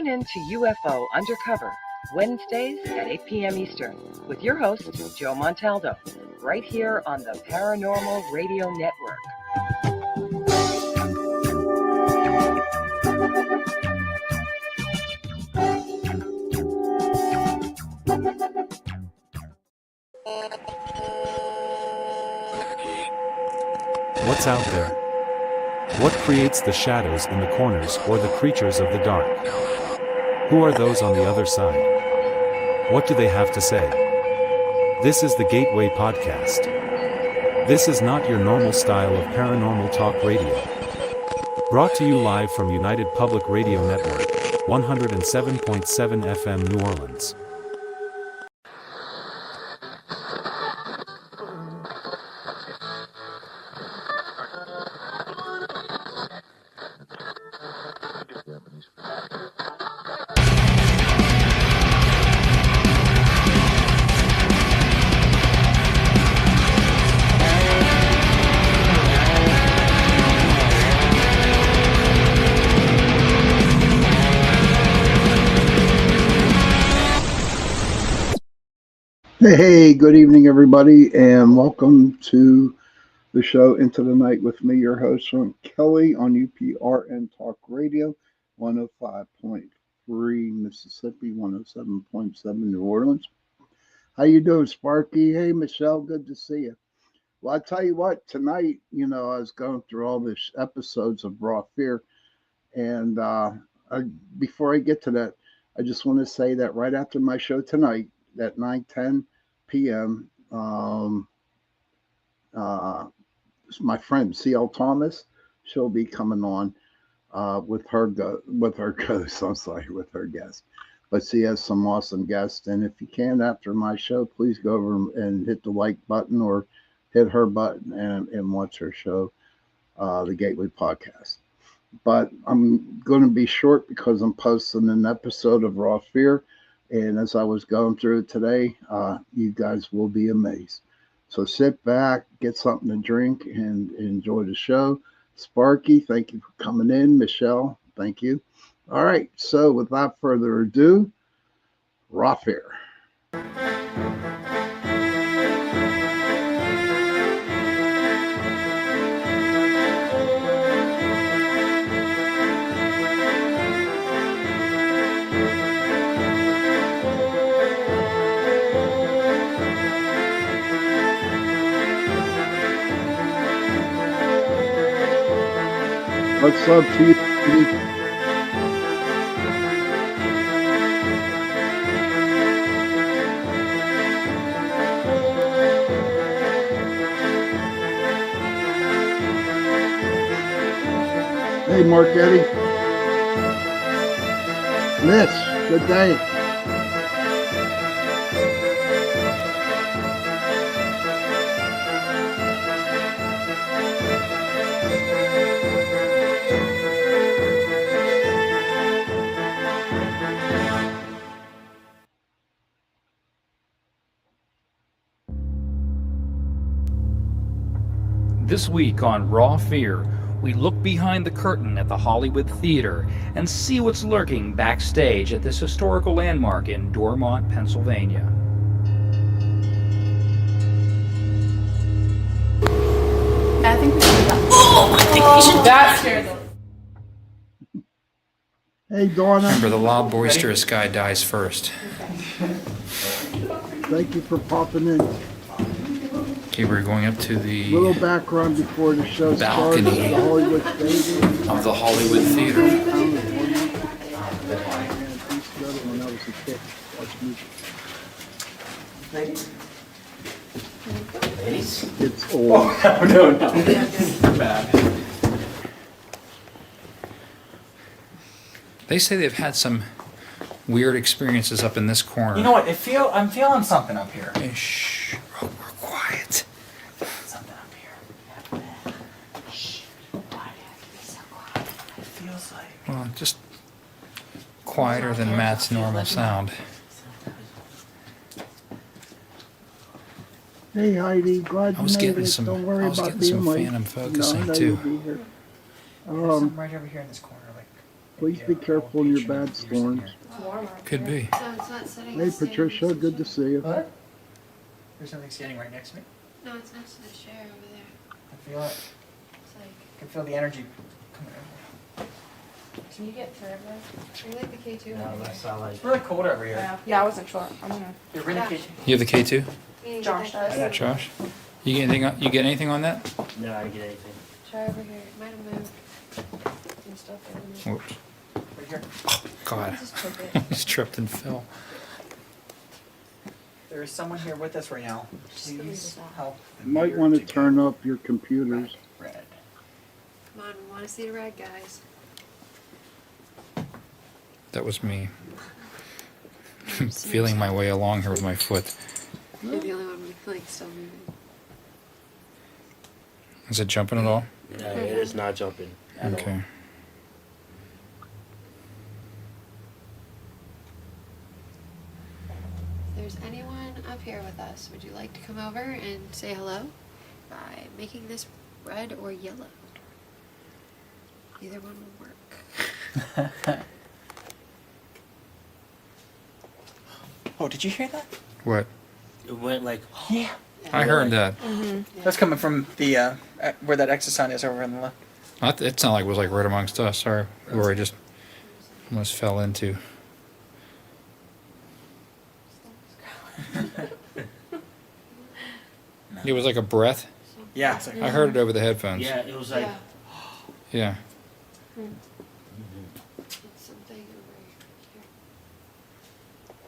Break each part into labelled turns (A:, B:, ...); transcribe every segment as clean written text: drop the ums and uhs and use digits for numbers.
A: Tune in to UFO Undercover, Wednesdays at 8 p.m. Eastern, with your host, Joe Montaldo, right here on the Paranormal Radio Network.
B: What's out there? What creates the shadows in the corners or the creatures of the dark? Who are those on the other side? What do they have to say? This is the Gateway Podcast. This is not your normal style of paranormal talk radio. Brought to you live from United Public Radio Network, 107.7 FM New Orleans.
C: Hey, good evening, everybody, and welcome to the show Into the Night with me, your host, Ron Kelly, on UPRN Talk Radio, 105.3 Mississippi, 107.7 New Orleans. How you doing, Sparky? Hey, Michelle, good to see you. Well, I tell you what, tonight, I was going through all these episodes of Raw Fear, and before I get to that, I just want to say that right after my show tonight, at 9:10 p.m., my friend C.L. Thomas, she'll be coming on with her guest. But she has some awesome guests, and if you can, after my show, please go over and hit the like button or hit her button and watch her show, the Gateway Podcast. But I'm going to be short because I'm posting an episode of Raw Fear. And as I was going through it today, you guys will be amazed. So sit back, get something to drink, and enjoy the show. Sparky, thank you for coming in. Michelle, thank you. All right, so without further ado, Raw Fear. What's up to you? Hey, Mark Eddie. Miss, good day.
D: This week on Raw Fear, we look behind the curtain at the Hollywood Theater and see what's lurking backstage at this historical landmark in Dormont, Pennsylvania.
E: I think we should. Oh, I think we should. That scared them.
C: Hey, Donna.
D: Remember, the loud, boisterous guy dies first.
C: Thank you for popping in.
D: Okay, we're going up to the
C: Little background before the show
D: balcony
C: starts. The Hollywood Stadium.
D: of the Hollywood Theater.
E: Ladies?
C: It's old.
E: Oh, no. Bad.
D: They say they've had some weird experiences up in this corner.
E: You know what? I'm feeling something up here.
D: Hey, shh, we're quiet.
E: Something up here. Shh. Why do you have to be so quiet? It feels like.
D: Well, just quieter than Matt's normal sound.
C: Hey Heidi, glad
D: I was
C: you made
D: getting
C: it.
D: some.
C: Don't worry
D: I was
C: about
D: getting
C: being
D: some
C: late.
D: phantom focusing
C: no,
D: too.
C: You'll be here.
E: There's some right over here in this corner. Like,
C: Please be careful in your bad storms.
E: It's warm out
D: Could
E: there.
D: be.
F: So it's not sitting.
C: Hey,
F: it's standing
C: Patricia,
F: next
C: good to see you.
G: What? There's something standing right next to me.
F: No, it's next to the chair over there.
G: I feel it.
F: It's like.
G: I can feel the energy coming over.
E: Can you get through this?
F: Are you like the K2?
H: No, that's not like.
G: It's really cold over here.
E: Yeah, I wasn't sure. I'm gonna.
G: You're really
F: Yeah.
G: K2.
D: You have the K2?
F: You need to
E: Josh
F: get that
E: does.
F: close.
D: Josh? You get anything on, you get anything on that?
H: No, I didn't get anything.
F: Try over here. It might have moved. Some stuff over there.
D: Whoops.
G: Right here.
D: God.
F: Just took it.
D: Just tripped and fell.
G: There is someone here with us right now.
F: Just leave
G: Please
F: it out.
G: help.
C: You might want to turn up your computers.
G: Red.
F: Come on, we want to see the red guys.
D: That was me. Feeling my way along here with my foot.
F: You're the only one like still moving.
D: Is it jumping at all?
H: No, it is not jumping at all.
D: Okay.
F: If there's anyone up here with us, would you like to come over and say hello by making this red or yellow? Either one will work.
G: Oh, did you hear that?
D: What?
H: It went like.
G: Yeah.
D: I heard that.
F: Yeah.
G: That's coming from the where that exit sign is over on the left.
D: It sounded like it was like right amongst us. Sorry. Where I just almost fell into. It was like a breath.
G: Yeah. It's like,
D: I heard it over the headphones.
H: Yeah, it was like.
F: Yeah.
D: Yeah.
F: It's something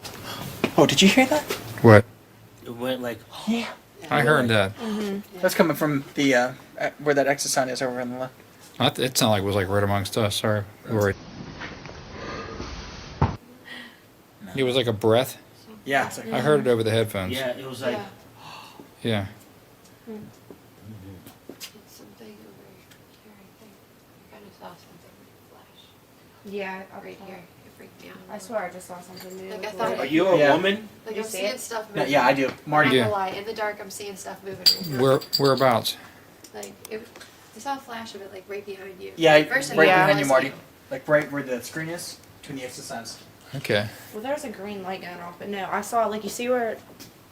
F: over here.
G: oh, did you hear that?
D: What?
H: It went like.
G: Yeah.
D: I heard that.
G: That's coming from the where that exit sign is over on the left.
D: It sounded like it was like right amongst us. Sorry. Where it was like a breath.
G: Yeah. It's like,
D: I heard it over the headphones.
H: Yeah, it was like.
F: Yeah.
D: Yeah.
F: It's something over here, I think. I kind of saw something flash.
E: Yeah,
F: Right here. It freaked me out.
E: I swear I just saw something move.
F: Like, I thought
H: Are you a
G: Yeah.
H: woman?
F: Like
E: You
F: I'm
E: see
F: seeing
E: it?
F: stuff
G: no,
F: moving.
G: yeah, I do.
F: I'm
G: Marty.
F: not
D: Yeah.
F: gonna lie. In the dark, I'm seeing stuff moving. Right now.
D: Whereabouts?
F: Like I saw a flash of it, like right behind you.
G: Yeah,
F: At first I
G: right
F: thought it
G: behind you,
F: was
G: Marty. Like right where the screen is, between the exit signs.
D: Okay.
E: Well, there's a green light going off, but no, I saw like you see where,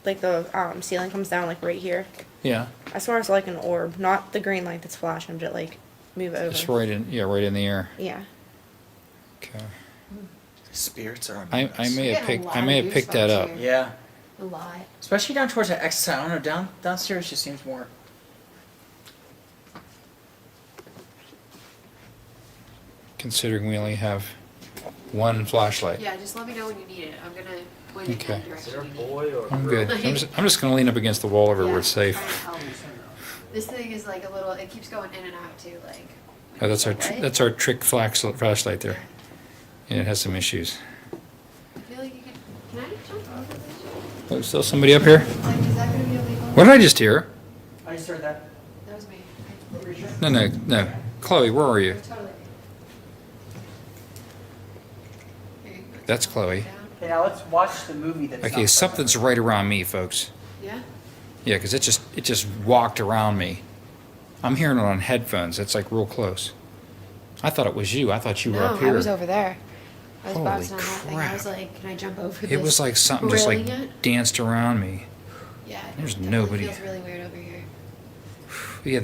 E: like the ceiling comes down like right here.
D: Yeah.
E: I swear it's like an orb, not the green light that's flashing, but like move over.
D: It's right in. Yeah, right in the air.
E: Yeah.
D: Okay.
G: Spirits are.
D: I
G: amazing.
D: may have
F: Getting a
D: picked.
F: lot
D: I
F: of
D: may have picked that
F: goosebumps
D: up.
F: here.
G: Yeah.
F: A lot.
G: Especially down towards that exit sign. I don't know. Downstairs just seems more.
D: Considering we only have one flashlight.
F: Yeah, just let me know when you need it. I'm gonna point it
D: Okay.
F: in that
H: Is there a
F: direction.
H: boy or a
D: I'm
H: girl?
D: good. I'm just gonna lean up against the wall over where it's safe.
F: Try to help. This thing is like a little. It keeps going in and out too. Like.
D: Oh, that's our
F: What?
D: that's our trick flashlight there. Yeah, it has some issues.
F: I feel like you can I jump over this?
D: Oh, still somebody up here?
F: Like, is that gonna be illegal?
D: What did I just hear?
G: I just heard that.
F: That was me.
D: No. Chloe, where are you?
F: Totally. Here you go.
D: That's Chloe.
F: Down.
G: Okay, now let's watch the movie that's.
D: Okay, something's right around me, folks.
F: Yeah.
D: Yeah, because it just walked around me. I'm hearing it on headphones. It's like real close. I thought it was you. I thought you were
F: No,
D: up here.
F: I was over there. I was
D: Holy
F: bouncing on that thing. I was
D: crap.
F: like, can I jump over this?
D: It was like something just like
F: railing it?
D: danced around me.
F: Yeah.
D: There's
F: it definitely
D: nobody.
F: feels really weird over here.
D: Yeah,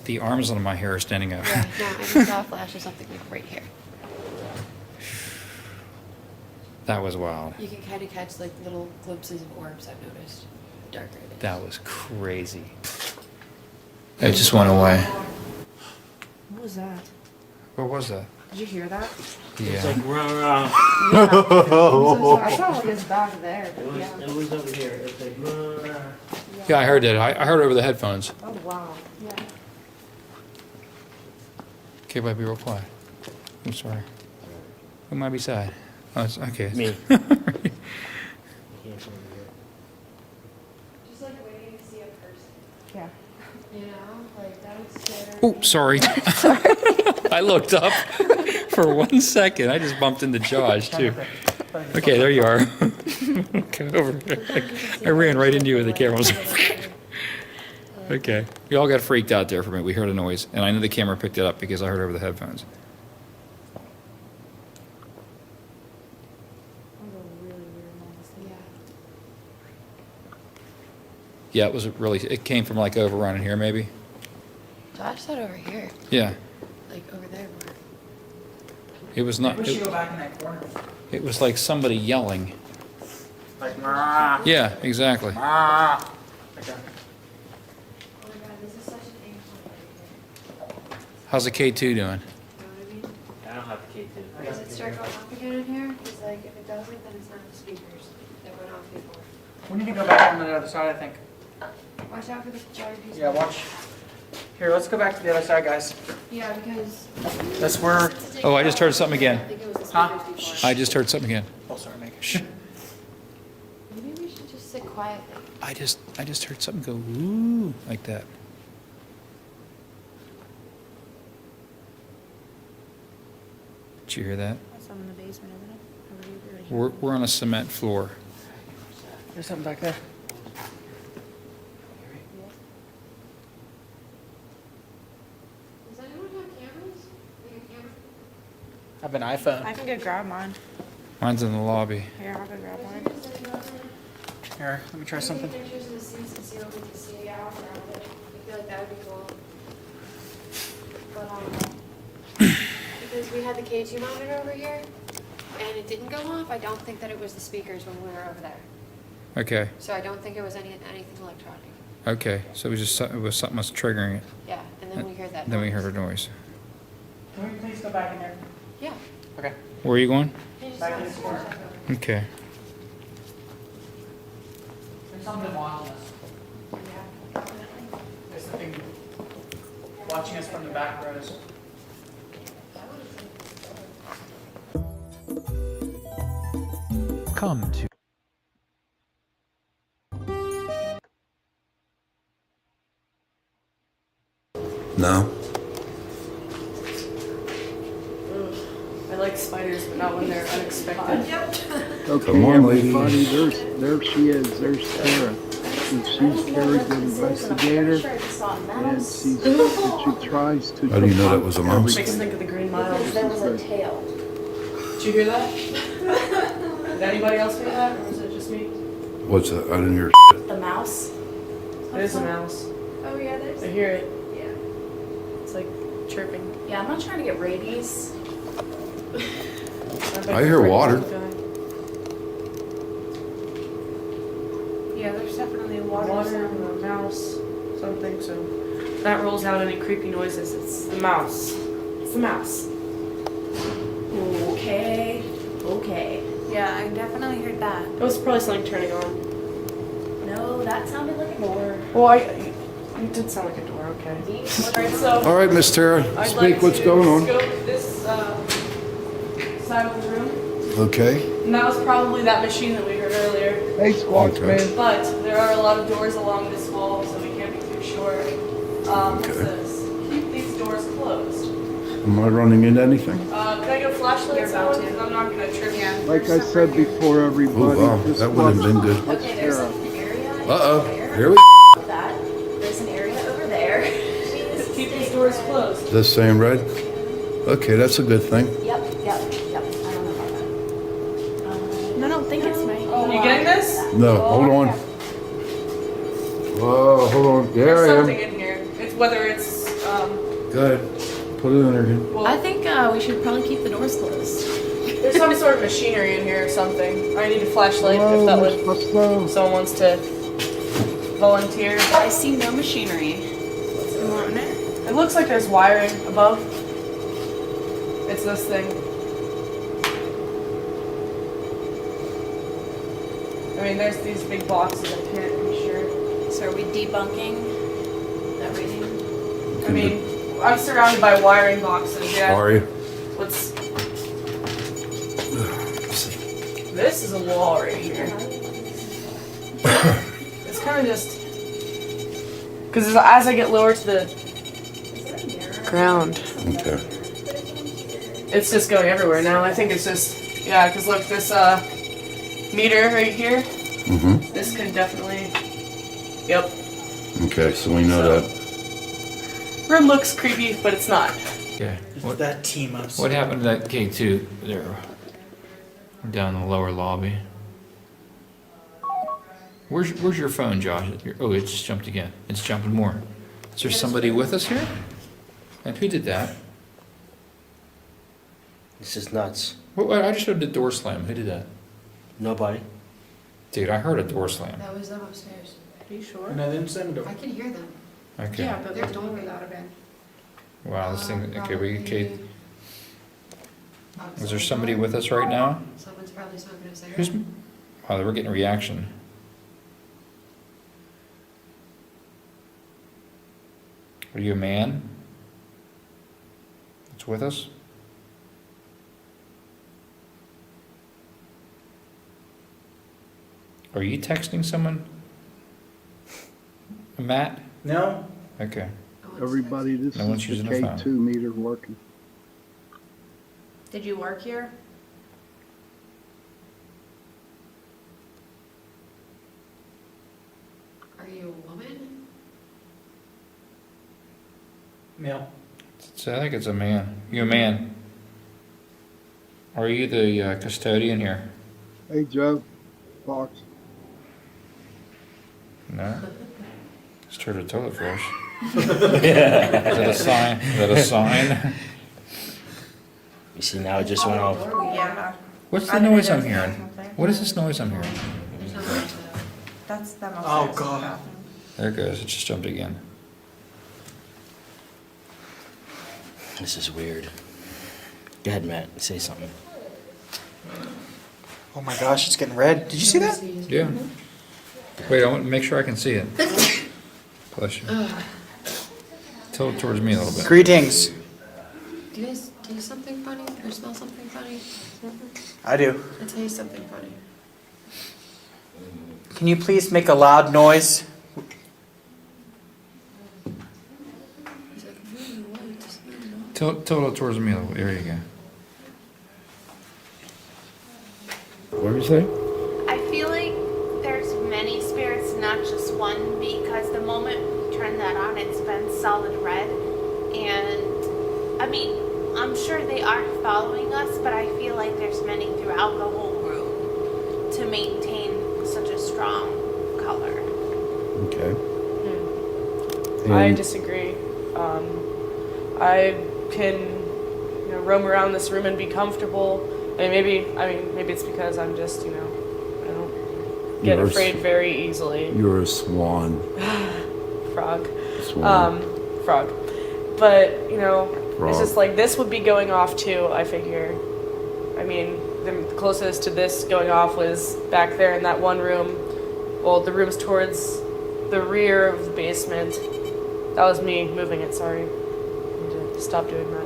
D: the arms on my hair are standing up.
F: Yeah. No, I just saw a flash of something like right here.
D: That was wild.
F: You can kind of catch like little glimpses of orbs. I've noticed. The darker it is.
D: That was crazy. It just went away.
E: What was that?
D: What was that?
E: Did you hear that?
H: It's
D: Yeah.
H: like run around.
E: I thought it was back there.
H: It
E: But
H: was,
E: yeah.
H: it was over here. It's like run around.
D: Yeah, I heard that. I heard it over the headphones.
E: Oh wow. Yeah.
D: Okay, baby, real quiet. I'm sorry. Who might be sad? Oh, it's okay.
H: Me. Came from over here.
F: Just like waiting to see a person.
E: Yeah.
F: You know, like that would scare.
D: Oh, sorry. I looked up for 1 second. I just bumped into Josh too. Okay, there you are. Okay, over. I ran right into you with the camera. Okay. We all got freaked out there for a minute. We heard a noise, and I know the camera picked it up because I heard it over the headphones. Yeah, it was really, it came from like over around in here maybe.
F: Josh said over here,
D: Yeah,
F: like over there more.
D: it was not,
G: Maybe we should go back in that corner.
D: it was like somebody yelling.
G: Like, "Mah,
D: Yeah, exactly.
G: mah." Okay.
F: Oh my god, this is such an ankle.
D: How's the K2 doing?
F: You know what I mean?
H: I don't have the key to.
F: Does it start going off again in here? Because like if it doesn't, then it's not the speakers that went off before.
G: We need to go back on the other side, I think.
F: Watch out for the giant piece.
G: Yeah, watch. Here, let's go back to the other side, guys.
F: Yeah, because.
G: That's where.
D: Oh, I just heard something again.
F: I think it was the
G: Huh?
F: speakers before.
D: I just heard something again.
G: Oh, sorry, Megan.
F: Maybe we should just sit quietly.
D: I just heard something go woo like that. Did you hear that?
E: That's in the basement, isn't it?
D: We're on a cement floor.
G: There's something back there.
F: Does anyone have cameras? Like a camera?
G: I have an iPhone.
E: I can go grab mine.
D: Mine's in the lobby.
E: Here, I'll go grab mine.
G: Here, let me try something.
F: Take pictures of the seats and see what we can see out around it. I feel like that would be cool. But because we had the K2 monitor over here and it didn't go off, I don't think that it was the speakers when we were over there.
D: Okay,
F: So I don't think it was anything electronic.
D: okay. So it was something was triggering it.
F: Yeah, and then we heard that
D: Then we
F: noise.
D: heard a noise.
G: Can we please go back in there?
F: Yeah.
G: Okay.
D: Where are you going?
F: Can you just
G: Back
F: let
G: in
F: us
G: this corner.
F: check over?
D: Okay.
G: There's something wild in this.
F: Yeah.
G: There's something watching us from the back rows.
I: Come to
J: No.
E: I like spiders, but not when they're unexpected.
C: Okay,
J: Come on, ladies.
C: everybody, there she is. There's Tara. She's Terry, the investigator, and she tries to.
J: How do you know that was a mouse?
E: Makes me think of the Green Mile.
C: There was a
E: tail. Did you hear that? Did anybody else hear that, or was it just me?
J: What's that? I didn't hear.
E: The mouse. It is a mouse.
F: Oh yeah, there's.
E: I hear it.
F: Yeah.
E: It's like chirping.
K: Yeah, I'm not trying to get rabies.
J: I hear water.
E: Yeah, there's definitely a water and a mouse, something. So that rolls out any creepy noises. It's the mouse. It's the mouse.
K: Okay. Okay.
E: Yeah, I definitely heard that. It was probably something turning on.
K: No, that sounded like a door.
E: Well, it did sound like a door. Okay. Alright, so
J: All right, Miss Tara,
E: I'd
J: speak.
E: like
J: What's
E: to
J: going on?
E: scope this side of the room,
J: Okay.
E: and that was probably that machine that we heard earlier.
C: Hey, Squawks,
J: Okay.
C: man.
E: But there are a lot of doors along this wall, so we can't be too sure. What's
J: Okay.
E: this? Keep these doors closed.
J: Am I running into anything?
E: Can I get a flashlight?
K: You're about
E: someone?
K: to.
E: I'm not gonna trip you.
C: Like I said before, everybody.
J: Oh, wow.
C: this
J: That would have
C: was-
J: been good.
K: Okay, there's
C: Tara.
K: an area over
J: Uh-oh.
K: there.
J: Here we
K: That. There's an area over there.
E: Just keep these doors closed.
J: This saying red? Okay, that's a good thing.
K: Yep. I don't know about that.
E: I don't think it's me. You getting this?
J: No, hold on. Whoa, hold on. There
E: There's
J: I
E: something
J: am.
E: in here. It's whether it's
J: Go ahead. Put it in there again.
E: well,
K: I think we should probably keep the doors closed.
E: there's some sort of machinery in here or something. I need a flashlight
C: Hello,
E: if that
C: Miss
E: would.
C: Musto.
E: Someone wants to volunteer.
K: I see no machinery.
E: It looks like there's wiring above. It's this thing. I mean, there's these big boxes. I can't be sure.
K: So are we debunking that reading?
E: I mean, I'm surrounded by wiring boxes. Yeah.
J: Are you?
E: What's this? Is a wall right here. It's kind of just because as I get lower to the ground,
J: Okay.
E: it's just going everywhere now. I think it's just yeah. Because look, this meter right here.
J: Mm-hmm.
E: This could definitely. Yep.
J: Okay, so we know that.
E: Room looks creepy, but it's not.
D: Yeah. What,
H: That team up.
D: what happened to that K2 there? Down in the lower lobby. Where's your phone, Josh? Oh, it just jumped again. It's jumping more. Is there somebody with us here? And who did that?
H: This is nuts.
D: What, I just heard the door slam. Who did that?
H: Nobody.
D: Dude, I heard a door slam.
F: That was them upstairs.
E: Are you sure?
G: And I didn't send it
F: I can hear them.
D: Okay.
E: Yeah, but
F: They're
E: the door
F: doing
E: would
F: it.
E: not have been.
D: Wow, this thing. Okay, we Kate.
F: Probably
D: Is there somebody with us right now?
F: Someone's probably smoking a cigarette.
D: Who's? Oh, we're getting a reaction. Are you a man? That's with us? Are you texting someone? Matt?
G: No?
D: Okay.
F: No one's
C: Everybody, this
D: No one's
C: is the
D: using a phone.
C: K2 meter working.
K: Did you work here?
F: texting. Are you a woman?
G: Male.
D: So I think it's a man. You a man? Are you the custodian here?
C: Hey, Joe, Fox.
D: No. Just heard a toilet flush. Is that a sign? Is that a sign?
H: You see, now it just went off.
K: Yeah.
D: What's the noise I'm hearing? What is this noise I'm hearing?
F: There's not much though.
K: That's them
G: Oh,
K: upstairs.
G: God.
K: Bathroom.
D: There it goes. It just jumped again.
H: This is weird. Go ahead, Matt. Say something.
G: Oh my gosh, it's getting red. Did you see that?
D: Yeah. Wait, I want to make sure I can see it. Bless you. Tilt it towards me a little bit.
G: Greetings.
F: Do you guys do something funny or smell something funny?
G: I do.
F: I'll tell you something funny.
G: Can you please make a loud noise?
F: He's like, what?
D: Tilt it towards me a little bit. There you go.
J: What did you say?
I: I feel like there's many spirits, not just one, because the moment we turn that on, it's been solid red. And, I mean, I'm sure they are following us, but I feel like there's many throughout the whole room to maintain such a strong color.
J: Okay.
E: I
J: And-
E: disagree. I can, roam around this room and be comfortable. Maybe it's because I'm just, I don't get
J: You're a
E: afraid very easily.
J: You're a swan.
E: Frog.
J: Swan.
E: Frog. But,
J: Frog.
E: it's just like this would be going off too, I figure. I mean, the closest to this going off was back there in that one room. Well, the room's towards the rear of the basement. That was me moving it, sorry. I need to stop doing that.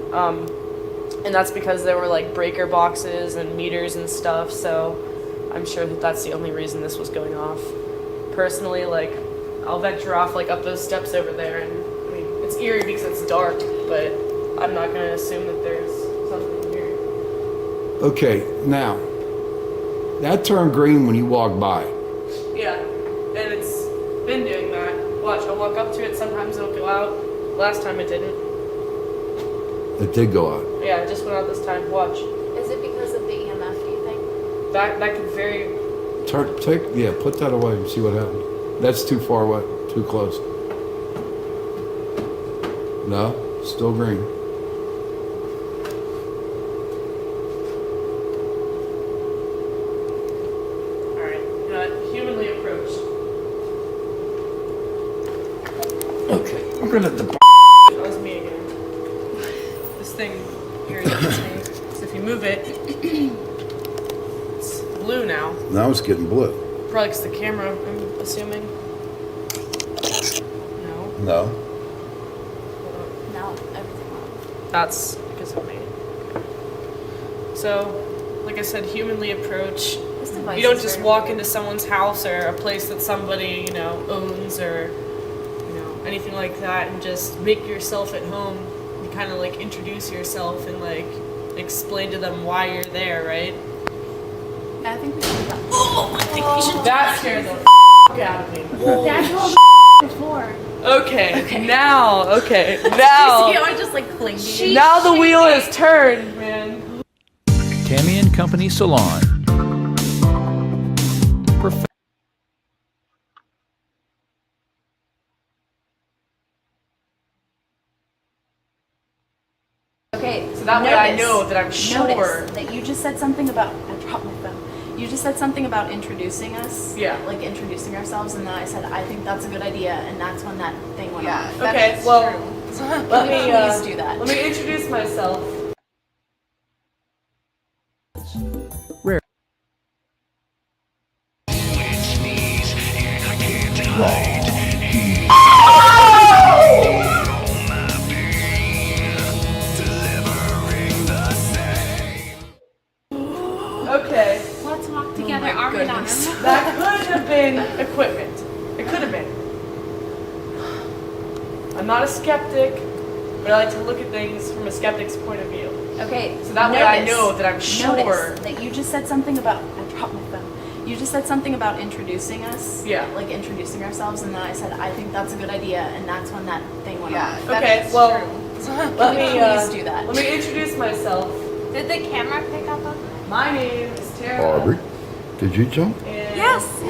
E: And that's because there were like breaker boxes and meters and stuff, so I'm sure that that's the only reason this was going off. Personally, like, I'll venture off like up those steps over there, and I mean, it's eerie because it's dark, but I'm not gonna assume that there's something here.
J: Okay, now, that turned green when you walked by.
E: Yeah, and it's been doing that. Watch, I'll walk up to it, sometimes it'll go out. Last time it didn't.
J: It did go out.
E: Yeah, it just went out this time. Watch.
I: Is it because of the EMF, do you think?
E: That could very...
J: Put that away and see what happens. That's too far away, too close. No, still green.
E: Alright, humanly approached.
J: Okay, I'm gonna...
E: That was me again. This thing irritates me. So if you move it, it's blue now.
J: Now it's getting blue.
E: Probably because the camera, I'm assuming. No.
J: No.
I: No, everything wrong.
E: That's because of me. So, like I said, humanly approach.
I: This device
E: You don't
I: is
E: just
I: very
E: walk
I: weird.
E: into someone's house or a place that somebody, owns or, anything like that and just make yourself at home. You kind of like introduce yourself and like explain to them why you're there, right?
I: Yeah, I think we should do that. Oh, I think we should.
E: That scared the out of me.
I: That's all before.
E: Okay, now,
K: See
E: now.
K: how I just like cling to you?
E: Now the wheel is turned, man.
D: Tammy and Company Salon.
E: that way I know that I'm sure.
K: Notice that you just said something about, I dropped my phone. You just said something about introducing us.
E: Yeah.
K: Like introducing ourselves, and then I said, I think that's a good idea, and that's when that thing went off.
E: Okay, well, let me
K: please do that.
E: Let me introduce myself. Okay.
I: Let's walk together, arm in arm.
E: That could have been equipment. It could have been. I'm not a skeptic, but I like to look at things from a skeptic's point of view.
K: Okay.
E: So that way I know that I'm sure.
K: Notice that you just said something about, I dropped my phone. You just said something about introducing us.
E: Yeah.
K: Like introducing ourselves, and then I said, I think that's a good idea, and that's when that thing went off.
E: Okay, well, let me
K: please do that.
E: Let me introduce myself.
I: Did the camera pick up on that?
E: My name is Tara.
J: Aubrey, did you jump?
E: And
I: Yes, I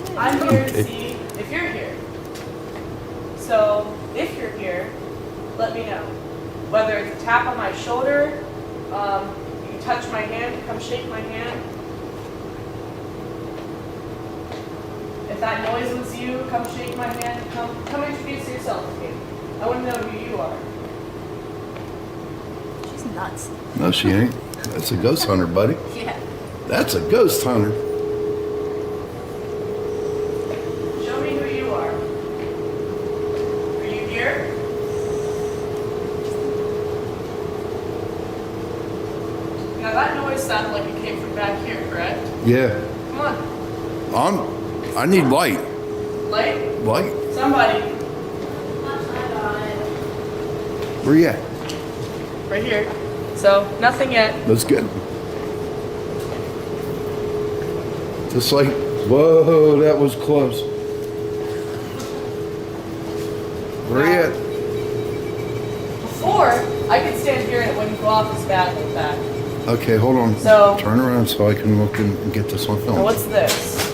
I: did.
E: I'm here to see if you're here. So, if you're here, let me know. Whether it's a tap on my shoulder, you can touch my hand, come shake my hand. If that noise was you, come shake my hand, come introduce yourself to me. I want to know who you are.
K: She's nuts.
J: No, she ain't. That's a ghost hunter, buddy.
K: Yeah.
J: That's a ghost hunter.
E: Show me who you are. Are you here? Now that noise sounded like it came from back here, correct?
J: Yeah.
E: Come on.
J: I need light.
E: Light?
J: Light?
E: Somebody.
J: Where you at?
E: Right here. So, nothing yet.
J: That's good. Just like, whoa, that was close. Where you at?
E: Before, I could stand here and it wouldn't go off as bad like that.
J: Okay, hold on.
E: So-
J: Turn around so I can look and get this on
E: Now
J: film.
E: what's this?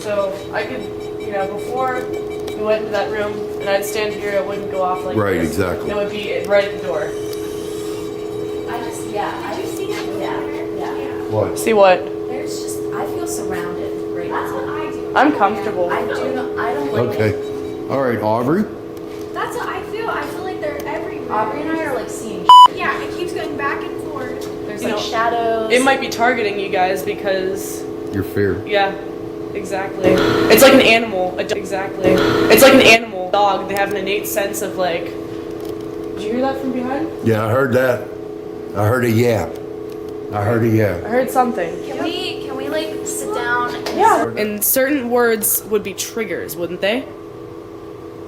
E: So, I could, before we went into that room and I'd stand here, it wouldn't go off like
J: Right,
E: this.
J: exactly.
E: It would be right at the door.
K: I see it. Yeah.
J: What?
E: See what?
K: There's just, I feel surrounded right now.
I: That's what I do.
E: I'm comfortable.
K: I don't like
J: Okay. All right, Aubrey.
I: That's what I feel. I feel like they're everywhere.
K: Aubrey and I are like seeing
I: Yeah, it keeps going back and forth.
K: There's
E: You
K: like
E: know,
K: shadows.
E: It might be targeting you guys because,
J: Your fear.
E: yeah, exactly. It's like an animal. Exactly. It's like an animal. Dog, they have an innate sense of like, did you hear that from behind?
J: Yeah, I heard that. I heard a yap. I heard a yap.
E: I heard something.
I: Can we like sit down and
E: Yeah. And certain words would be triggers, wouldn't they?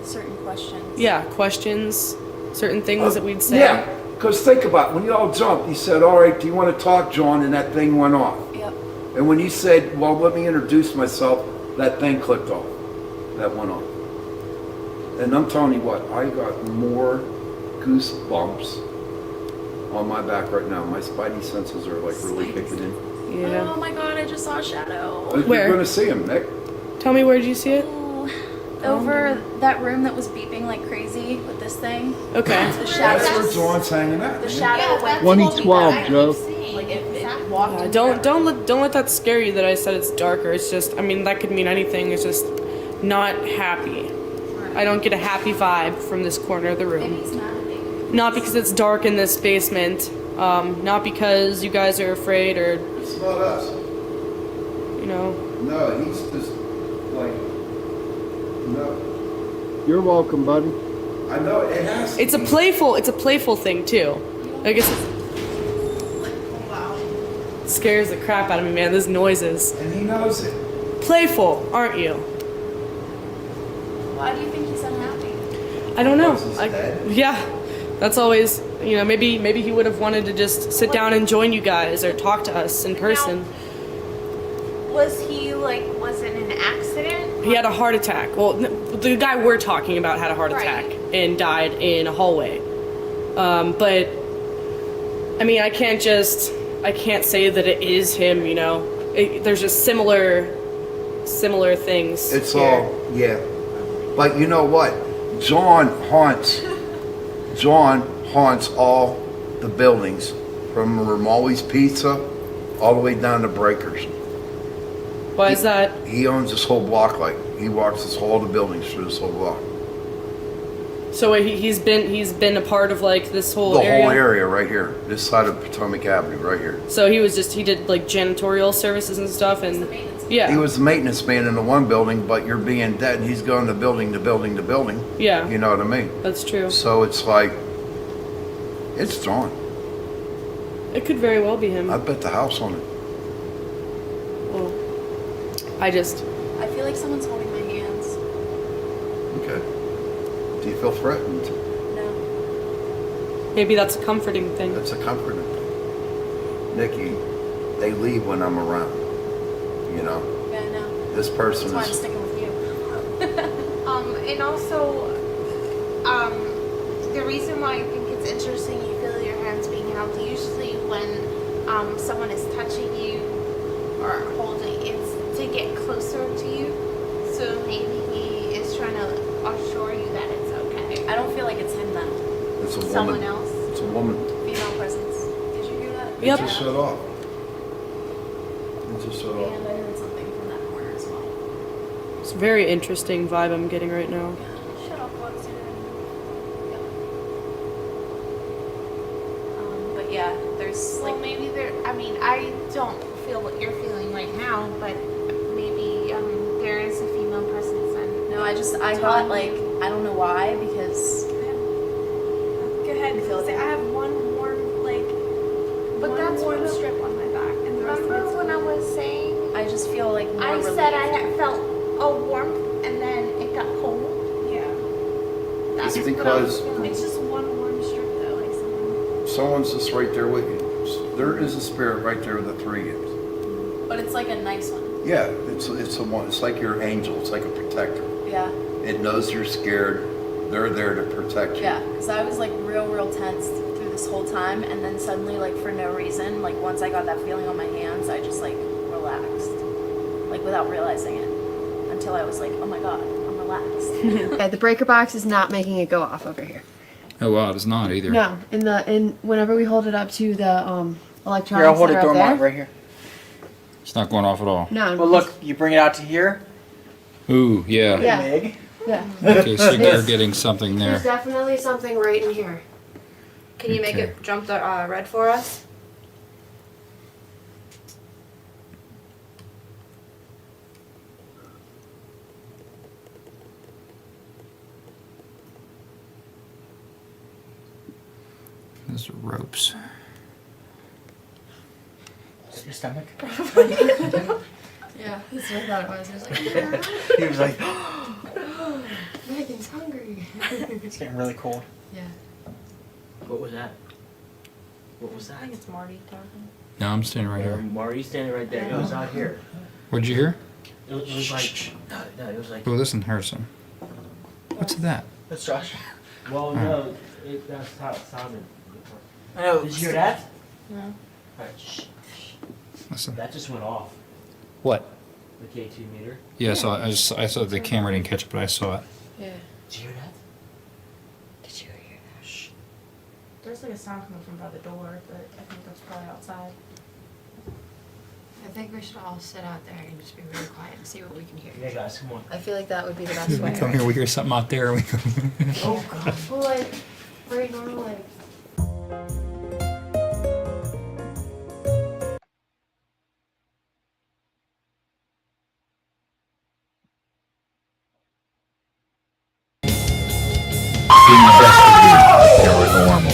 K: certain questions.
E: Yeah, questions, certain things that we'd say.
J: Yeah, because think about it. When you all jumped, you said, all right, do you want to talk, John? And that thing went off.
K: Yep.
J: And when you said, well, let me introduce myself, that thing clicked off. That went off. And I'm telling you what, I got more goosebumps on my back right now. My spidey senses are like really kicking in.
E: Yeah.
K: Oh my god, I just saw a shadow.
E: Where?
J: You're going to see him, Nick.
E: Tell me, where did you see it?
K: Over that room that was beeping like crazy with this thing.
E: Okay.
K: The shadow.
J: That's where John's hanging out.
K: The
J: man.
K: shadow went.
C: 2012, Joe.
K: Like it walked. in
E: Don't let that scare you that I said it's darker. It's just, I mean, that could mean anything. It's just not happy. I don't get a happy vibe from this corner of the
K: Maybe
E: room.
K: he's mad at me.
E: Not because it's dark in this basement. Not because you guys are afraid or,
J: It's not us.
E: No.
J: No, he's just like, no.
C: You're welcome, buddy.
J: I know, it has to
E: It's a
J: be.
E: playful thing too. I guess it scares the crap out of me, man. Those noises.
J: And he knows it.
E: Playful, aren't you?
K: Why do you think he's unhappy?
E: I don't know.
J: Because he's dead?
E: Yeah, that's always, maybe he would have wanted to just sit down and join you guys or talk to us in person.
I: Was it an accident?
E: He had a heart attack. Well, the guy we're talking about had a heart
I: Right.
E: attack and died in a hallway. But I mean, I can't say that it is him. There's just similar things.
J: It's
E: here.
J: all, yeah. But you know what? John haunts all the buildings from Romali's Pizza all the way down to Breakers.
E: Why is that?
J: He owns this whole block. Like he walks all the buildings through this whole block.
E: So he's been a part of like this whole
J: The
E: area?
J: whole area right here, this side of Potomac Avenue, right here.
E: So he did like janitorial services and stuff, and yeah.
J: He was the maintenance man in the one building, but you're being dead, and he's going to building to building to building.
E: Yeah.
J: You know what I mean?
E: That's true.
J: So it's like, it's John.
E: It could very well be him.
J: I bet the house on it.
E: Well,
K: I feel like someone's holding my hands.
J: Okay. Do you feel threatened?
K: No.
E: Maybe that's a comforting thing.
J: That's a comforting thing. Nikki, they leave when I'm around. You know?
K: Yeah, no.
J: This person
K: That's why I'm
J: is.
K: sticking with you.
I: And also, the reason why I think it's interesting you feel your hands being held, usually when someone is touching you or holding, it's to get closer to you. So maybe he is trying to assure you that it's okay.
K: I don't feel like it's him then.
J: It's a woman.
I: Someone else.
J: It's a woman.
K: Female presence. Did you hear that?
J: It just shut off. It just shut off.
K: And I heard something from that corner as well.
E: It's a very interesting vibe I'm getting right now.
K: Shut up, Watson. But yeah, there's
I: Well,
K: like
I: maybe there. I mean, I don't feel what you're feeling right now, but maybe there is a female presence. And
K: no, I thought like I don't know why because
L: Go ahead.
K: I feel like
L: Say, I have one warm, like,
I: But
L: one
I: that's
L: warm
I: what I-
L: strip on my back, and the rest of
I: remember
L: it's
I: when I was saying
K: I just feel like more
I: I
K: relieved.
I: said I had felt a warmth and then it got cold.
L: yeah.
I: That's
J: It's
I: what I was
J: because-
I: feeling.
L: It's just one warm strip though, like someone.
J: Someone's just right there with you. There is a spirit right there with the three of you.
K: But it's like a nice one.
J: Yeah, it's a one. It's like your angel. It's like a protector.
K: Yeah.
J: It knows you're scared. They're there to protect you.
K: Yeah, because I was like real tense through this whole time, and then suddenly, like for no reason, like once I got that feeling on my hands, I just like relaxed, like without realizing it, until I was like, oh my god, I'm relaxed.
F: Okay, the breaker box is not making it go off over here.
D: Oh wow, it's not either.
F: No, in whenever we hold it up to the electronics
G: Here, I'll hold
F: that
G: it
F: are up
G: Dormont
F: there.
G: right here.
D: It's not going off at all.
F: No.
G: Well, look, you bring it out to here.
D: Ooh, yeah.
F: Yeah.
G: Big.
F: Yeah.
D: Okay, so you're getting something
F: There's
D: there.
F: definitely something right in here.
L: Can you make
D: Okay.
L: it jump the red for us?
D: Those are ropes.
G: Your stomach.
F: Yeah, that's what I thought it was. I was like,
G: He was like,
F: Megan's hungry.
G: it's getting really cold.
F: Yeah.
H: What was that? What was
L: I
H: that?
L: think it's Marty talking.
D: No, I'm standing right here.
H: Marty's standing right there. It was out here.
D: What'd you hear?
H: It was like, no, it was like.
D: Oh, listen, Harrison. What's that?
G: That's Josh.
H: Well, no, that's how it sounded.
G: I know.
H: Did you hear that?
L: No.
H: Alright, shh.
D: Listen.
H: That just went off.
D: What?
H: The K2 meter.
D: Yeah, I saw the camera didn't catch it, but I saw it.
F: Yeah.
H: Did you hear that?
F: Did you hear that?
H: Shh.
L: There's like a sound coming from by the door, but I think that's probably outside.
F: I think we should all sit out there and just be really quiet and see what we can hear.
H: Yeah, guys, come on.
F: I feel like that would be the best way.
D: We come here, we hear something out there, we go.
F: Oh god. Well, like, very normal, like.
D: Investigate paranormal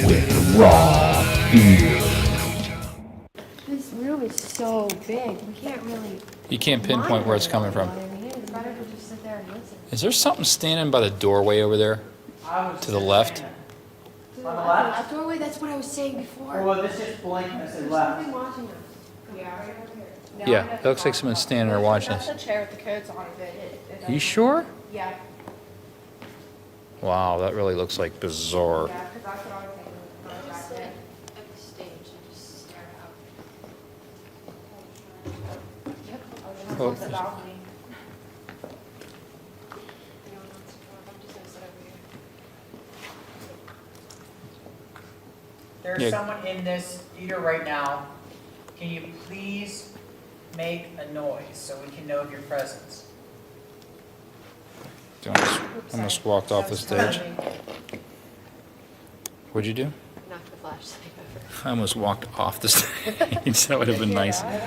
D: with raw fear.
F: This room is so big. We can't really.
D: You can't pinpoint where it's coming from.
F: It's better to just sit there and listen.
D: Is there something standing by the doorway over there? To the left?
G: On the left?
F: That doorway, that's what I was saying before.
G: Well, this is blank and I said
F: There's
G: left.
F: something watching us. Yeah, right over here.
D: Yeah, it looks like someone's standing there watching us.
L: That's the chair with the codes on it.
D: You sure?
L: Yeah.
D: Wow, that really looks like bizarre.
L: Yeah, because that's what I was thinking. when I was back
F: Just sit
L: there.
F: at the stage and just stare out.
L: Yep. I was
D: Oh.
L: on the balcony.
G: There's
D: Yeah.
G: someone in this theater right now. Can you please make a noise so we can know of your presence?
D: Almost walked off the stage. What'd you do?
F: Knock the flashlight over.
D: I almost walked off the stage. That would have been nice.
I: I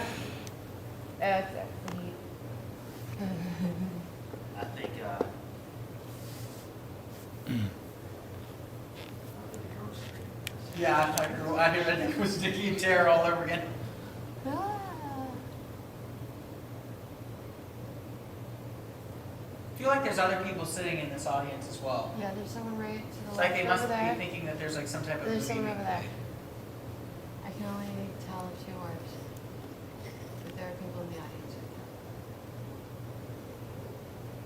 I: think,
G: Yeah, I think it was Dickie and Tara all over again. I feel like there's other people sitting in this audience as well.
F: Yeah, there's someone right to the
G: It's like
F: left
G: they must
F: over there.
G: be thinking that there's like some type of
F: There's
G: movie.
F: someone over there. I can only tell if two words. But there are people in the audience.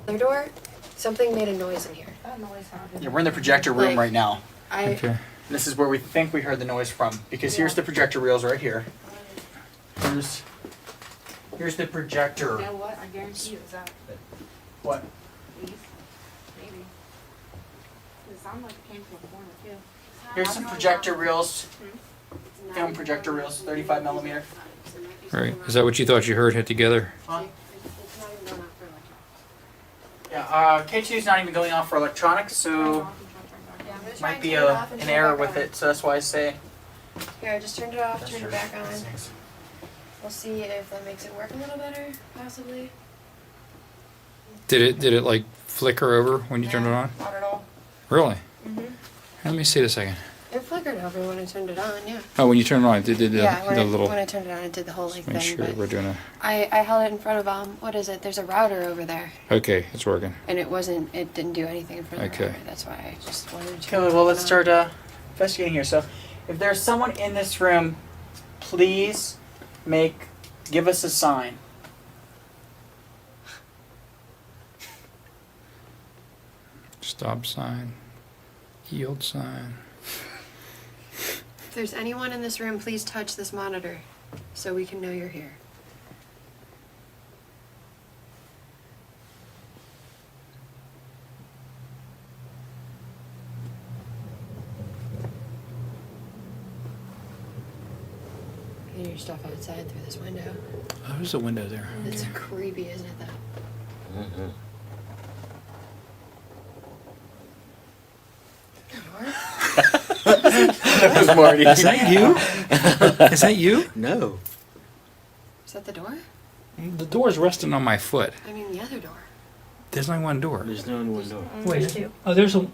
F: Their door, something made a noise in here.
G: Yeah, we're in the projector room
F: Like,
G: right now.
D: Okay.
G: This is where we think we heard the noise from, because here's the projector reels right here. Here's the projector.
I: You know what? I guarantee you it's that.
G: What?
I: Please. Maybe. It sounded like it came from a corner too.
G: Here's some projector reels. Film projector reels, 35 millimeter.
D: Right. Is that what you thought you heard hit together?
G: Huh? Yeah, K2 is not even going off for electronics, so might be an error with it. So that's why I say.
F: Here, I just turned it off, turned it back on. We'll see if that makes it work a little better, possibly.
D: Did it like flicker over when you turned it on?
F: Not at all.
D: Really?
F: Mhm.
D: Let me see it a second.
F: It flickered over when I turned it on, yeah.
D: Oh, when you turned it on, it did the
F: Yeah, when
D: little.
F: I turned it on, it did the whole like
D: Make
F: thing.
D: sure
F: But
D: we're doing a.
F: I held it in front of what is it? There's a router over there,
D: Okay, it's working.
F: and it didn't do anything in front of the
D: Okay.
F: router. That's why I just wanted to.
G: Okay,
F: turn
G: well,
F: it
G: let's
F: on.
G: start investigating here. So, if there's someone in this room, please give us a sign.
D: Stop sign. Yield sign.
F: If there's anyone in this room, please touch this monitor, so we can know you're here. Get your stuff outside through this window.
D: Oh, there's a window there.
F: It's
D: Okay.
F: creepy, isn't it? Though.
H: Mm-hmm.
G: That was Marty.
D: Is that you? Is that you?
H: No.
F: Is that the door?
D: The door's resting on my foot.
F: I mean, the other door.
D: There's only one door.
H: There's no one door.
D: Wait. Oh, there's a.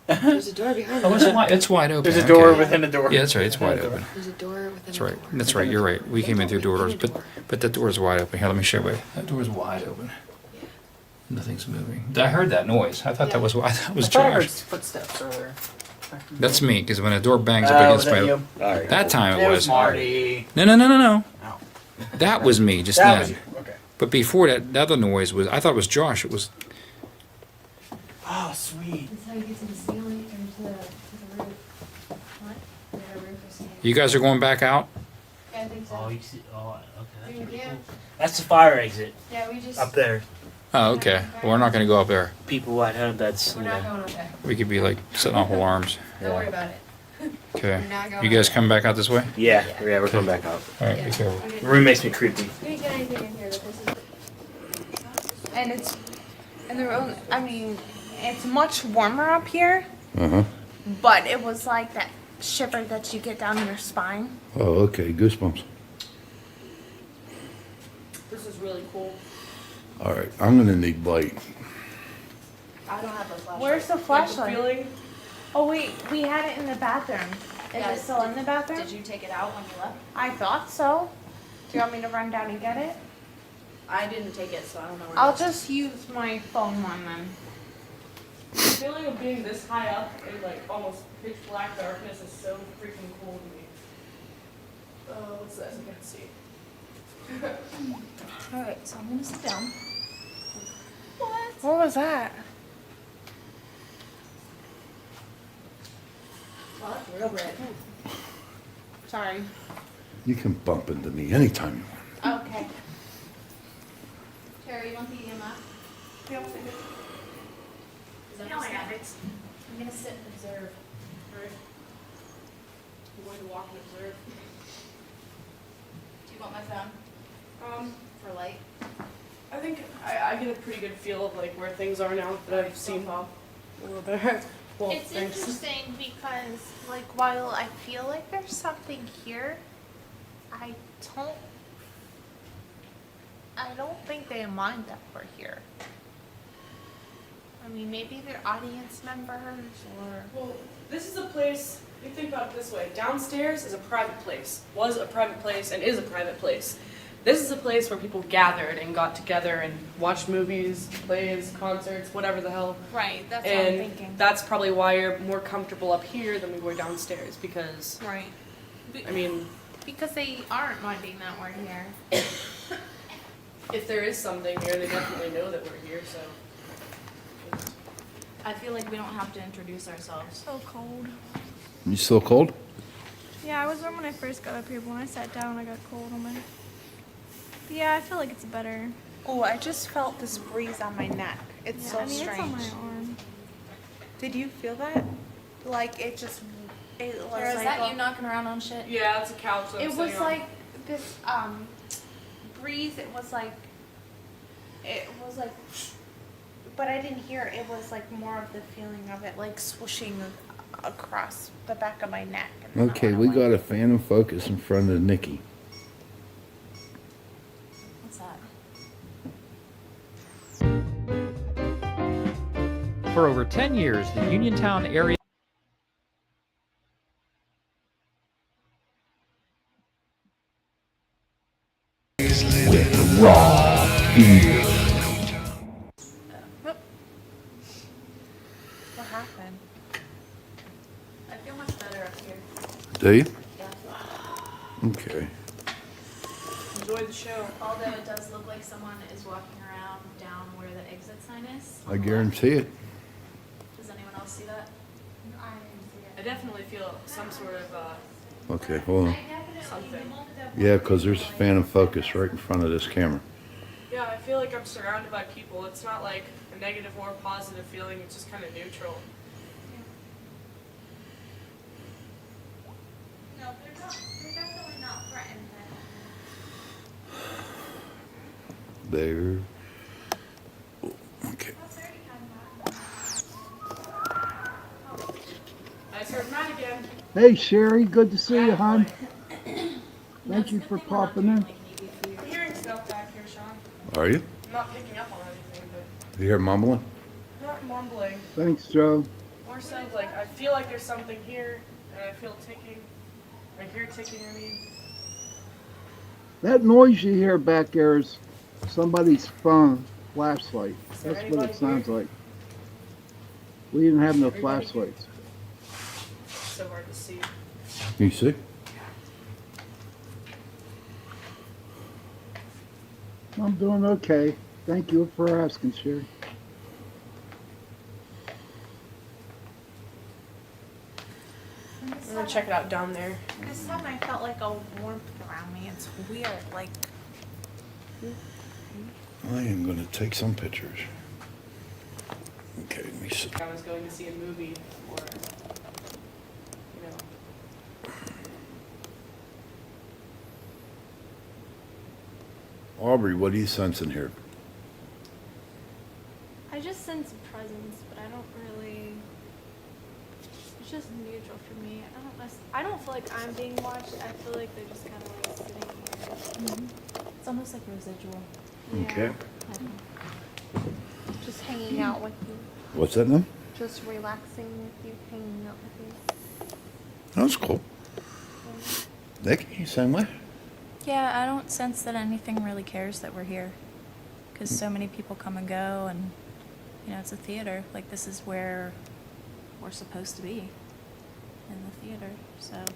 F: There's a door behind
D: Oh,
F: it.
D: it's wide open.
G: There's a door
D: Okay.
G: within a door.
D: Yeah, that's right. It's wide open.
F: There's a door within
D: That's
F: a
D: right.
F: door.
D: That's right. You're right. We came in through doors, but that door is wide open. Here, let me show you. That door is wide open. Nothing's moving. I heard that noise. I thought that was
G: I heard
D: Josh.
G: footsteps earlier.
D: That's me, because when a door bangs up
G: Oh,
D: against
G: was that
D: my.
G: you?
H: Alright.
D: That time
G: It
D: it
G: was
D: was.
G: Marty.
D: No.
G: Oh.
D: That was me just
G: That
D: then.
G: was you. Okay.
D: But before that, the other noise was. I thought it was Josh. It was.
G: Oh, sweet.
F: That's how you get to the ceiling or to the roof. What? Yeah, the roof is ceiling.
D: You guys are going back out.
F: Yeah, I think so.
H: Oh, you see? Oh, okay. That's really
F: Yeah.
H: cool. That's the fire exit
F: Yeah, we just.
H: up there.
D: Oh, okay. Well, we're not going to go up there.
H: People wide home. That's
F: We're not going up there.
D: We could be like setting off alarms.
F: Don't worry about it.
D: Okay.
F: We're not going
D: You guys
F: up
D: come back out this way.
H: Yeah, we're coming back out.
D: All right. Be careful.
F: there.
H: The room makes me creepy.
F: We didn't get anything in here, but this is.
I: And it's, and the room, I mean, it's much warmer up here,
M: Uh-huh.
I: but it was like that shiver that you get down your spine.
M: Oh, okay, goosebumps.
E: This is really cool.
M: All right, I'm gonna need light.
F: I don't have a flashlight.
I: Where's the
E: Like the
I: flashlight?
E: feeling.
I: Oh wait, we had it in the bathroom. Is
K: Yeah,
I: it still in the bathroom?
K: Did you take it out when you left?
I: I thought so. Do you want me to run down and get it?
K: I didn't take it, so I don't know where
I: I'll
K: it is.
I: just use my phone one then.
E: The feeling of being this high up in like almost pitch black darkness is so freaking cool to me. What's this? I can't see.
K: Alright, so I'm gonna sit down.
I: What was that?
K: Well, that's real red.
I: Sorry.
M: You can bump into me anytime you want.
I: Okay.
K: Terry, you want the EMF?
I: Yep.
K: Is that
I: No, I
K: the
I: have it.
K: I'm gonna sit and observe.
E: I'm going to walk and observe.
K: Do you want my phone? For light?
E: I think I get a pretty good feel of like where things are now that I've seen a little bit. Well,
I: It's
E: thanks.
I: interesting because, like, while I feel like there's something here, I don't think they mind that we're here. I mean, maybe they're audience members or.
E: Well, this is a place. You think about it this way: downstairs is a private place, was a private place, and is a private place. This is a place where people gathered and got together and watched movies, plays, concerts, whatever the hell.
I: Right, that's
E: and
I: what I'm thinking.
E: That's probably why you're more comfortable up here than we were downstairs because.
I: Right.
E: I mean.
I: Because they aren't minding that we're here.
E: If there is something here, they definitely know that we're here, so.
K: I feel like we don't have to introduce ourselves.
L: So cold.
M: You still cold?
L: Yeah, I was warm when I first got up here, but when I sat down, I got cold on my. But yeah, I feel like it's better.
I: Oh, I just felt this breeze on my neck. It's
L: Yeah,
I: so
L: I mean,
I: strange.
L: it's on my arm.
I: Did you feel that? Like it just. It was
K: Or is
I: like
K: that you knocking around on shit?
E: Yeah, that's a couch. That I'm
I: It
E: sitting
I: was
E: on.
I: like this breeze. It was like. But I didn't hear it. It was like more of the feeling of it, like swooshing across the back of my neck. And then
M: Okay,
I: it
M: we
I: went away.
M: got a Phantom Focus in front of Nikki.
K: What's that?
D: For over 10 years, the Uniontown area
M: With raw fear.
I: What happened?
K: I feel much better up here.
M: Do you?
K: Yeah.
M: Okay.
E: Enjoy the show.
K: Although it does look like someone is walking around down where the exit sign is.
M: I guarantee it.
K: Does anyone else see that?
I: I didn't see
E: I definitely feel some sort of
M: Okay, hold on.
E: something.
M: Yeah, because there's a Phantom Focus right in front of this camera.
E: Yeah, I feel like I'm surrounded by people. It's not like a negative or positive feeling. It's just kind of neutral.
I: No, they're definitely not threatened.
M: There. Okay.
E: I just heard Matt again.
C: Hey, Sherry, good to see you, hon. Thank you for popping in.
E: I'm hearing stuff back here, Sean.
M: Are you?
E: I'm not picking up on anything, but
M: You hear mumbling?
E: not mumbling.
C: Thanks, Joe.
E: More so like I feel like there's something here, and I feel ticking. I hear ticking. I mean,
C: That noise you hear back there is somebody's phone flashlight.
E: there
C: That's what
E: anybody
C: it sounds like. We didn't have no
E: Everybody here?
C: flashlights.
E: it's so hard to see.
M: You see?
C: I'm doing okay. Thank you for asking, Sherry.
E: I'm gonna check it out down there.
I: This time I felt like a warmth around me. It's weird. Like
M: I am going to take some pictures. Okay, let me see.
E: I was going to see a movie, or you know.
M: Aubrey, what do you sense in here?
L: I just sense a presence, but I don't really. It's just neutral for me. I don't feel like I'm being watched. I feel like they're just kind of like sitting here.
K: It's almost like residual.
M: Okay.
I: just hanging out with you,
M: What's that now?
I: just relaxing with you, hanging out with you.
M: That's cool. Nikki, same way?
K: Yeah, I don't sense that anything really cares that we're here. Because so many people come and go, and, you know, it's a theater. Like, this is where we're supposed to be, in the theater. So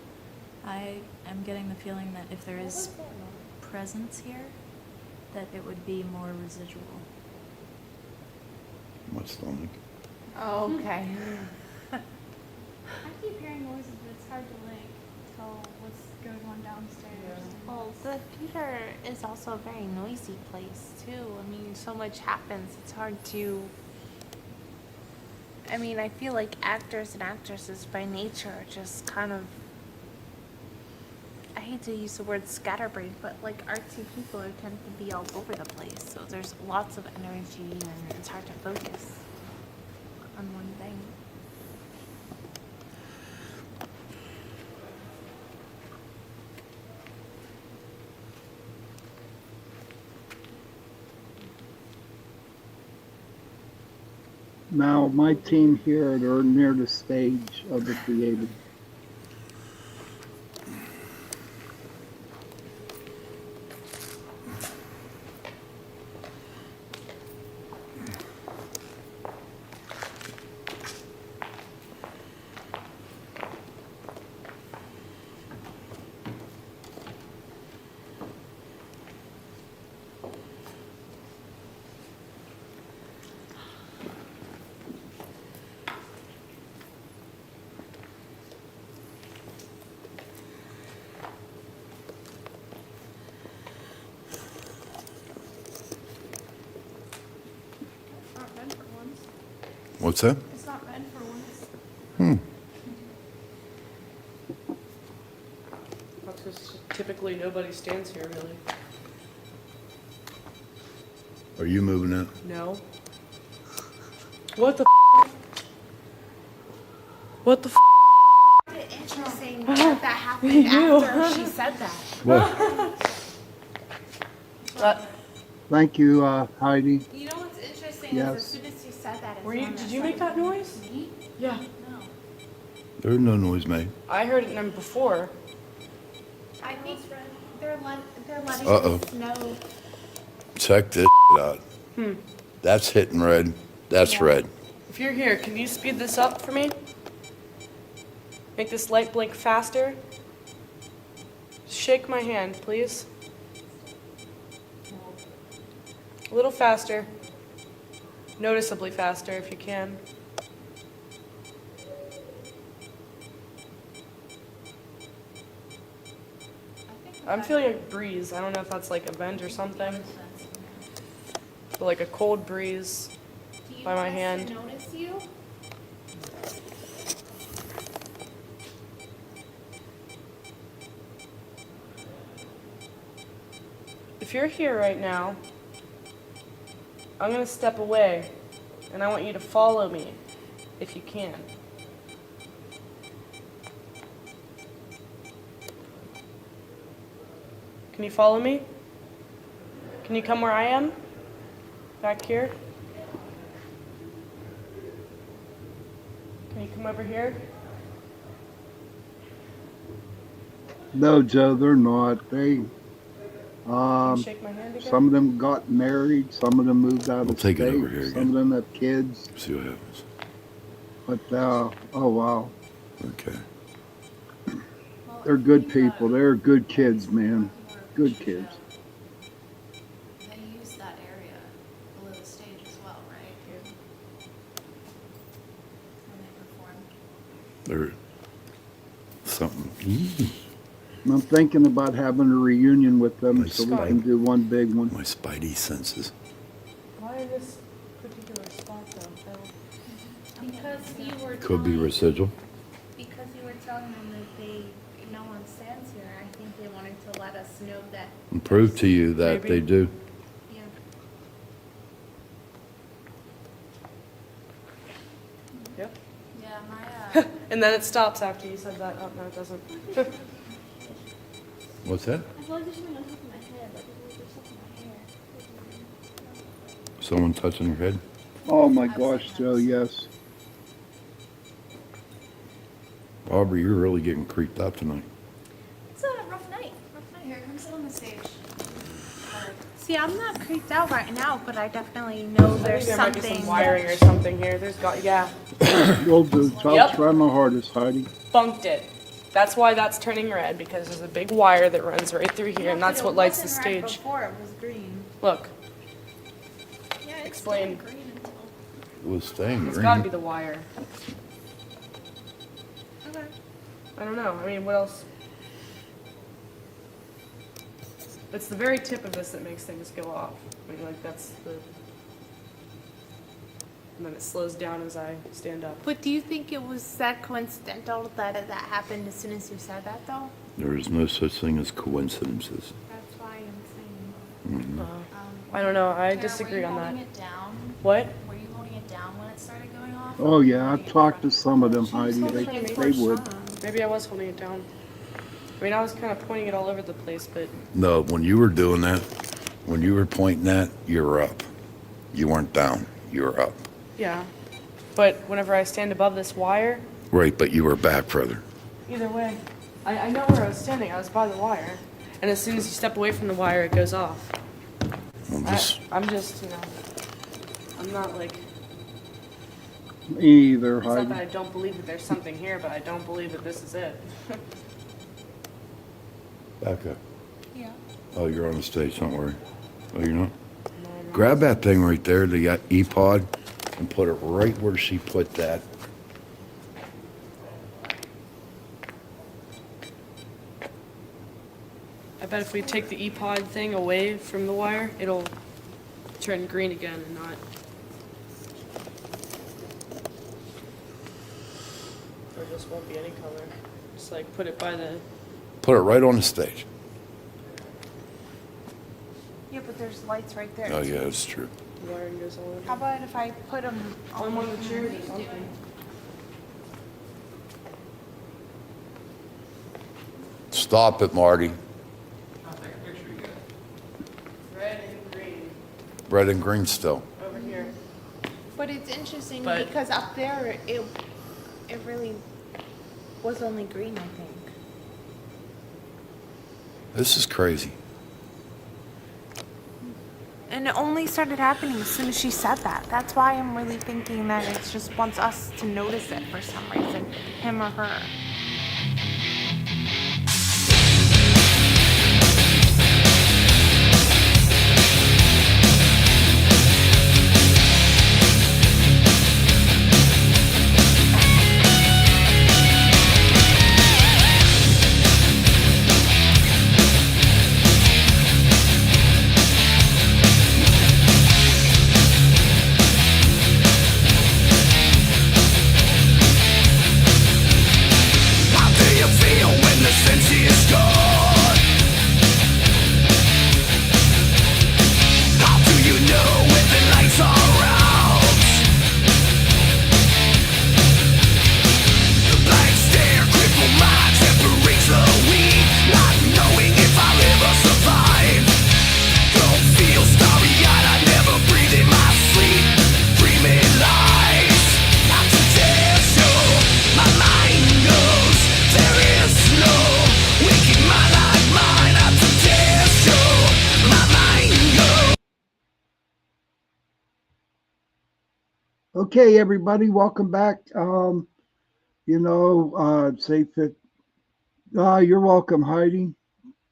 K: I am getting the feeling that if there is presence here, that it would be more residual.
M: What's the link?
I: Oh, okay.
L: I keep hearing noises, but it's hard to like tell what's going on downstairs.
I: Well, the theater is also a very noisy place too. I mean, so much happens. It's hard to. I mean, I feel like actors and actresses by nature are just kind of hate to use the word scatterbrained, but like artsy people tend to be all over the place. So there's lots of energy and it's hard to focus on one thing.
C: Now, my team here, they're near the stage of the creative.
M: What's that?
L: It's not meant for once.
E: That's because typically nobody stands here, really.
M: Are you moving out?
E: No. What the What the
I: Interesting that happened after she said that.
C: What? Thank you, Heidi.
I: You know what's interesting
C: Yes.
I: is as soon as you said that,
E: Did you make that noise?
I: Me?
E: Yeah.
I: No.
M: There's no noise made.
E: I heard it before.
I: I think they're letting
M: Uh-oh.
I: us know.
M: Check this out. That's hitting red. That's red.
E: If you're here, can you speed this up for me? Make this light blink faster. Shake my hand, please. A little faster. Noticeably faster if you can. I'm feeling a breeze. I don't know if that's like a vent or something. But like a cold breeze
I: Do you
E: by my
I: want us
E: hand.
I: to notice you?
E: If you're here right now, I'm gonna step away and I want you to follow me if you can. Can you follow me? Can you come where I am? Back here? Can you come over here?
C: No, Joe, they're not. They,
E: Shake my hand again?
C: some of them got married. Some of them moved out
M: We'll
C: of
M: take
C: state.
M: it over here
C: Some
M: again.
C: of them have kids.
M: See what happens.
C: But, oh wow,
M: Okay.
C: they're good people. They're good kids, man. Good kids.
F: They use that area below the stage as well, right? When they perform.
M: There. Something.
C: I'm thinking about having a reunion with them so we
E: Scotty.
C: can do one big one.
M: My spidey senses.
E: Why in this particular spot though?
I: Because you were
M: Could be
I: telling-
M: residual.
I: Because you were telling them that no one stands here. I think they wanted to let us know that.
M: And prove to you that
E: Maybe.
M: they do.
I: Yeah.
E: Yep.
F: Yeah, my
E: And then it stops after you said that. Oh, no, it doesn't.
M: What's that?
L: I feel like there's something on top of my head, like there's something in my hair.
M: Someone touching your head?
C: Oh my gosh, Joe, yes.
M: Aubrey, you're really getting creeped out tonight.
F: It's a rough night. Here, come sit on the stage.
I: See, I'm not creeped out right now, but I definitely know
E: I
I: there's
E: think there might be
I: something.
E: some wiring or something here. There's got, yeah.
C: Will do. I'll
E: Yep.
C: try my hardest, Heidi.
E: Bunked it. That's why that's turning red, because there's a big wire that runs right through here, and that's what lights the stage.
K: Before it was green.
E: Look,
F: Yeah, it's
E: explain.
F: still green until.
M: It was staying
E: It's
M: green.
E: gotta be the wire.
F: Okay.
E: I don't know. I mean, what else? It's the very tip of this that makes things go off. I mean, like, that's the... And then it slows down as I stand up.
I: But do you think it was that coincidental that that happened as soon as you said that, though?
M: There is no such thing as coincidences.
L: That's why I'm saying.
M: Mhm.
E: I don't know. I
K: Tara,
E: disagree on
K: were you
E: that.
K: holding it down?
E: What?
K: Were you holding it down when it started going off?
C: Oh yeah, I've talked to some of them, Heidi. They would.
E: Maybe I was holding it down. I mean, I was kind of pointing it all over the place, but
M: No, when you were doing that, when you were pointing that, you were up. You weren't down. You were up.
E: yeah. But whenever I stand above this wire,
M: Right, but you were back further.
E: either way, I know where I was standing. I was by the wire. And as soon as you step away from the wire, it goes off.
M: Well, this,
E: I'm just, I'm not like,
C: Me either,
E: it's not that I
C: Heidi.
E: don't believe that there's something here, but I don't believe that this is it.
M: back up.
K: Yeah.
M: Oh, you're on the stage, don't worry. Oh, you're not? Grab that thing right there, the E-Pod, and put it right where she put that.
E: I bet if we take the E-Pod thing away from the wire, it'll turn green again and not. Or just won't be any color. Just like put it by the.
M: Put it right on the stage.
I: Yeah, but there's lights right there.
M: Oh, yeah, that's true.
E: Wiring goes all over.
I: How about if I put them
E: on one of the chairs or something?
M: Stop it, Marty.
E: Red and green
M: Red and green still.
E: over here.
I: But it's interesting
E: But-
I: because up there it really was only green, I think.
M: This is crazy.
I: And it only started happening as soon as she said that. That's why I'm really thinking that it just wants us to notice it for some reason, him or her.
N: How do you feel when the sense is gone? How do you know when the lights are out? The blank stare cripple my temperates a week, not knowing if I'll ever survive. Don't feel starry-eyed, I never breathe in my sleep, dreaming lies. Not to tell you, my mind knows there is no waking my life mine. Not to tell you, my mind knows.
C: Okay, everybody, welcome back. Safe it. You're welcome, Heidi.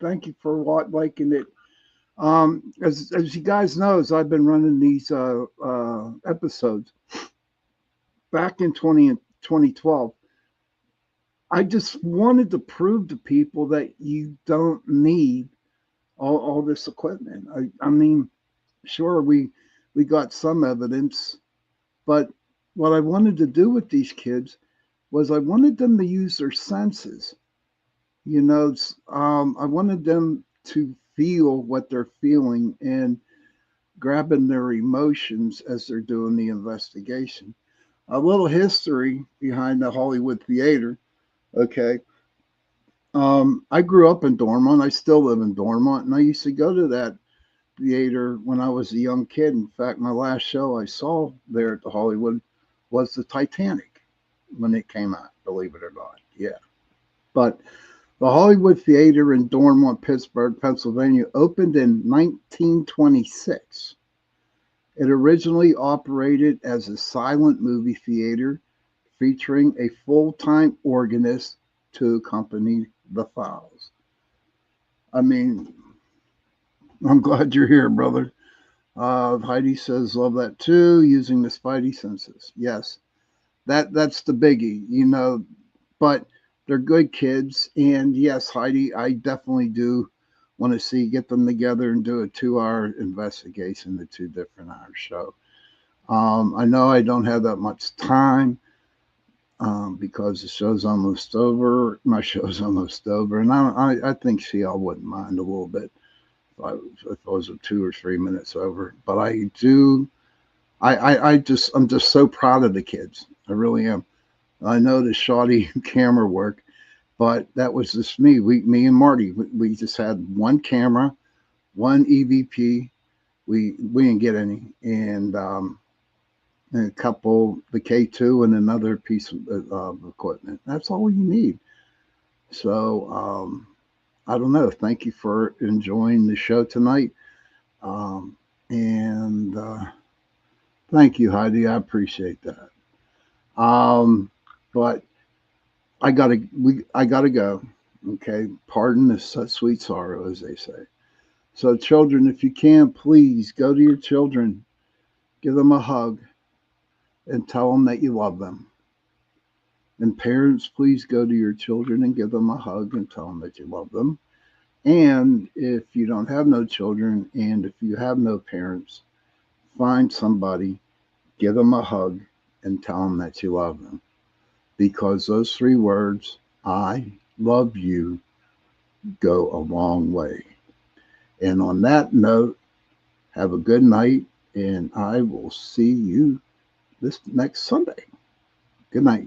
C: Thank you for liking it. As you guys knows, I've been running these episodes back in 2012. I just wanted to prove to people that you don't need all this equipment. I mean, sure, we got some evidence, but what I wanted to do with these kids was I wanted them to use their senses. I wanted them to feel what they're feeling and grabbing their emotions as they're doing the investigation. A little history behind the Hollywood Theater. Okay. I grew up in Dormont. I still live in Dormont, and I used to go to that theater when I was a young kid. In fact, my last show I saw there at the Hollywood was the Titanic when it came out, believe it or not. Yeah. But the Hollywood Theater in Dormont, Pittsburgh, Pennsylvania opened in 1926. It originally operated as a silent movie theater featuring a full-time organist to accompany the files. I mean, I'm glad you're here, brother. Heidi says, love that too, using the spidey senses. Yes, that's the biggie, but they're good kids. And yes, Heidi, I definitely do want to get them together and do a 2-hour investigation, the 2 different hour show. I know I don't have that much time. because the show's almost over. My show's almost over, and I think CL wouldn't mind a little bit if I was 2 or 3 minutes over. But I'm just so proud of the kids. I really am. I know the shoddy camera work, but that was just me. Me and Marty, we just had one camera, one EVP. We didn't get any, and a couple, the K2 and another piece of equipment. That's all you need. So I don't know. Thank you for enjoying the show tonight. And thank you, Heidi. I appreciate that. But I gotta go. Okay. Pardon this sweet sorrow, as they say. So children, if you can, please go to your children, give them a hug, and tell them that you love them. And parents, please go to your children and give them a hug and tell them that you love them. And if you don't have no children, and if you have no parents, find somebody, give them a hug, and tell them that you love them. Because those 3 words, I love you, go a long way. And on that note, have a good night, and I will see you this next Sunday. Good night.